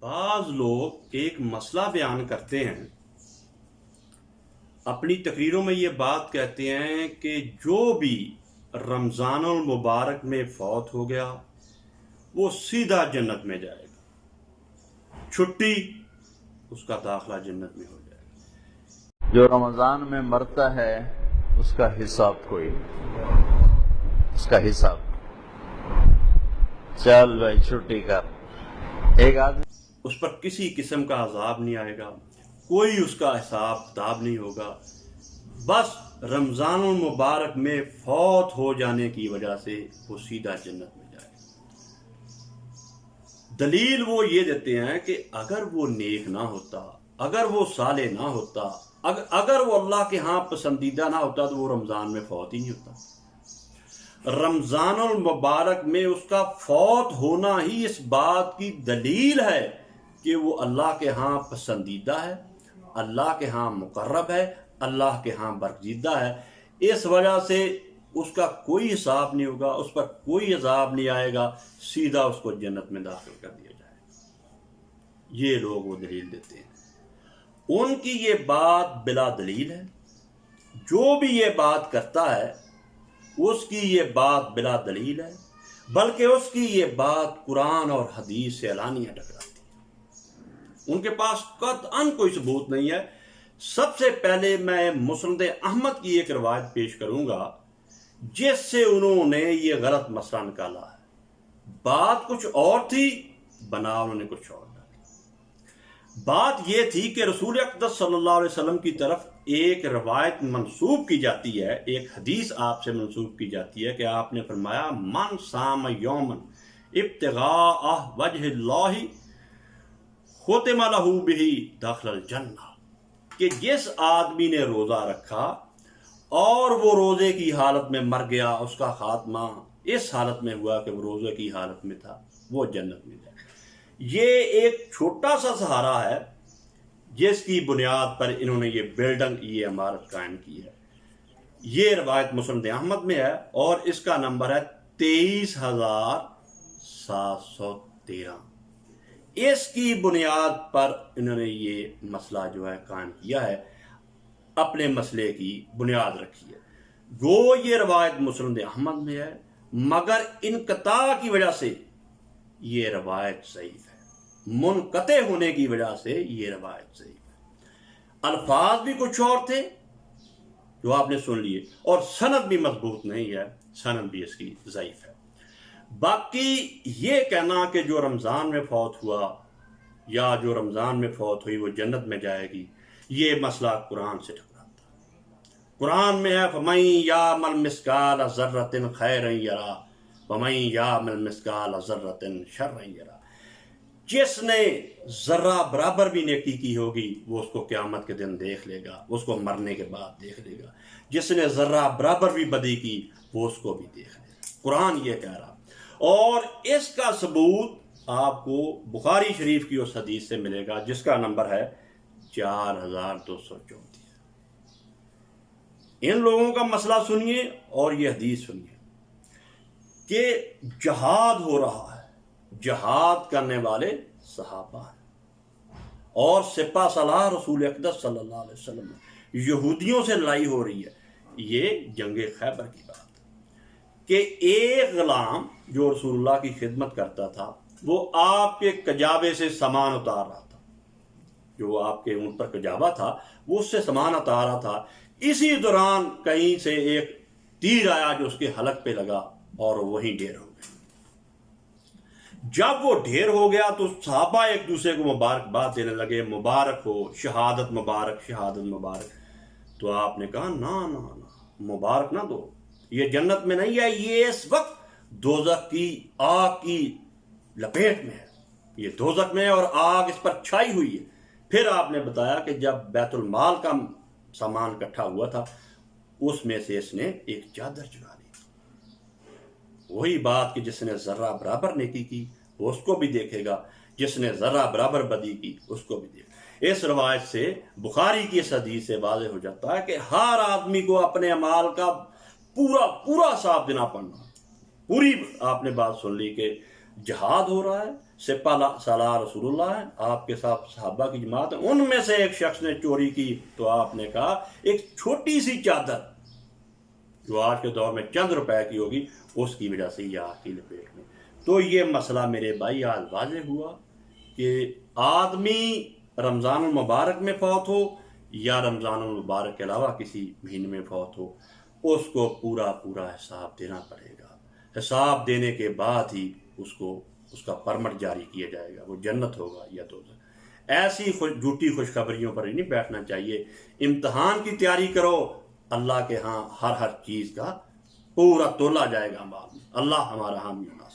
بعض लोग एक मसला बयान करते हैं, अपनी तकरीरों में ये बात कहते हैं कि जो भी रमज़ानुल मुबारक में फौत हो गया वो सीधा जन्नत में जाएगा, छुट्टी उसका दाखला जन्नत में हो जाएगा। जो रमज़ान में मरता है उसका हिसाब कोई नहीं, उसका हिसाब चल भाई छुट्टी कर। एक आदमी उस पर किसी किस्म का अजाब नहीं आएगा, कोई उसका हिसाब किताब नहीं होगा। बस रमज़ानुल मुबारक में फौत हो जाने की वजह से वो सीधा जन्नत में जाएगा। दलील वो ये देते हैं कि अगर वो नेक ना होता, अगर वो साले ना होता, अगर वो अल्लाह के यहाँ पसंदीदा ना होता तो वो रमज़ान में फौत ही नहीं होता। रमज़ानुल मुबारक में उसका फौत होना ही इस बात की दलील है कि वो अल्लाह के यहाँ पसंदीदा है, अल्लाह के यहाँ मुकर्रब है, अल्लाह के यहाँ बरगज़ीदा है। इस वजह से उसका कोई हिसाब नहीं होगा, उस पर कोई अजाब नहीं आएगा, सीधा उसको जन्नत में दाखिल कर दिया जाएगा। ये लोग वो दलील देते हैं, उनकी ये बात बिला दलील है। जो भी ये बात करता है उसकी ये बात बिला दलील है, बल्कि उसकी ये बात कुरान और हदीस से एलानिया टकराती है। उनके पास कतअन कोई सबूत नहीं है। सबसे पहले मैं मुस्नद अहमद की एक रवायत पेश करूंगा जिससे उन्होंने ये गलत मसला निकाला है। बात कुछ और थी, बना उन्होंने कुछ और डाली। बात यह थी कि रसूल अक़दस सल्लल्लाहु अलैहि वसल्लम की तरफ एक रवायत मंसूब की जाती है, एक हदीस आपसे मंसूब की जाती है कि आपने फरमाया मन साम यौमन इब्तिगाअ वजहिल्लाहि खुतिमा लहू बिही दाखिलल जन्नह, कि जिस आदमी ने रोज़ा रखा और वो रोज़े की हालत में मर गया, उसका खात्मा इस हालत में हुआ कि वो रोज़े की हालत में था, वो जन्नत में जाए। ये एक छोटा सा सहारा है जिसकी बुनियाद पर इन्होंने ये बिल्डिंग, ये इमारत कायम की है। ये रवायत मुस्नद अहमद में है और इसका नंबर है 23,713। इसकी बुनियाद पर इन्होंने ये मसला जो है कायम किया है, अपने मसले की बुनियाद रखी है। वो ये रवायत मुस्नद अहमद में है, मगर इनकता की वजह से ये रवायत ज़ईफ़ है, मुनक़ते होने की वजह से ये रवायत ज़ईफ़ है। अल्फाज भी कुछ और थे जो आपने सुन लिए और सनद भी मजबूत नहीं है, सनद भी इसकी ज़ईफ़ है। बाकी ये कहना कि जो रमज़ान में फौत हुआ या जो रमज़ान में फौत हुई वो जन्नत में जाएगी, ये मसला कुरान से टकराता है। कुरान में है फमन यामल मिस्काल ज़र्रतिन खैरन यरा वमन यामल मिस्काल ज़र्रतिन शर्रन यरा। जिसने ज़र्रा बराबर भी नेकी की होगी वो उसको क़यामत के दिन देख लेगा, उसको मरने के बाद देख लेगा। जिसने ज़र्रा बराबर भी बदी की वो उसको भी देख लेगा। कुरान ये कह रहा, और इसका सबूत आपको बुखारी शरीफ की उस हदीस से मिलेगा जिसका नंबर है 4234। इन लोगों का मसला सुनिए और ये हदीस सुनिए कि जहाद हो रहा है, जहाद करने वाले सहाबा हैं और सिपा सलाह रसूल अक़दस सल्लल्लाहु अलैहि वसल्लम, यहूदियों से लड़ाई हो रही है। ये जंगे खैबर की बात कि एक गुलाम जो रसूलुल्लाह की खिदमत करता था वो आपके कजाबे से सामान उतार रहा था, जो आपके ऊंट पर कजाबा था वो उससे सामान उतार रहा था। इसी दौरान कहीं से एक तीर आया जो उसके हलक पे लगा और वहीं ढेर हो गया। जब वो ढेर हो गया तो सहाबा एक दूसरे को मुबारकबाद देने लगे, मुबारक हो, शहादत मुबारक, शहादत मुबारक। तो आपने कहा ना ना ना, मुबारक ना दो, ये जन्नत में नहीं है, ये इस वक्त दोज़ख की आग की लपेट में है, ये दोज़ख में है और आग इस पर छाई हुई है। फिर आपने बताया कि जब बैतुल माल का सामान इकट्ठा हुआ था उसमें से इसने एक चादर चुरा ली। वही बात कि जिसने ज़र्रा बराबर नेकी की वो उसको भी देखेगा, जिसने ज़र्रा बराबर बदी की उसको भी देखेगा। इस रवायत से, बुखारी की इस हदीस से वाज़ेह हो जाता है कि हर आदमी को अपने अमाल का पूरा पूरा हिसाब देना पड़ना। पूरी आपने बात सुन ली कि جہاد ہو رہا ہے، سپہ سالار رسول اللہ ہے، آپ کے ساتھ صحابہ کی جماعت ہے، ان میں سے ایک شخص نے چوری کی تو آپ نے کہا ایک چھوٹی سی چادر جو آج کے دور میں چند روپے کی ہوگی اس کی وجہ سے یہ آگ کی لپیٹ میں۔ تو یہ مسئلہ میرے بھائی آج واضح ہوا کہ آدمی رمضان المبارک میں فوت ہو یا رمضان المبارک کے علاوہ کسی مہینے میں فوت ہو، اس کو پورا حساب دینا پڑے گا۔ حساب دینے کے بعد ہی اس کو اس کا پرمٹ جاری کیا جائے گا، وہ جنت ہوگا یا دوزخ۔ ایسی جھوٹی خوشخبریوں پر نہیں بیٹھنا چاہیے۔ امتحان کی تیاری کرو، اللہ کے ہاں ہر چیز کا پورا تولا جائے گا بعد میں۔ اللہ ہمارا حامی ناصر۔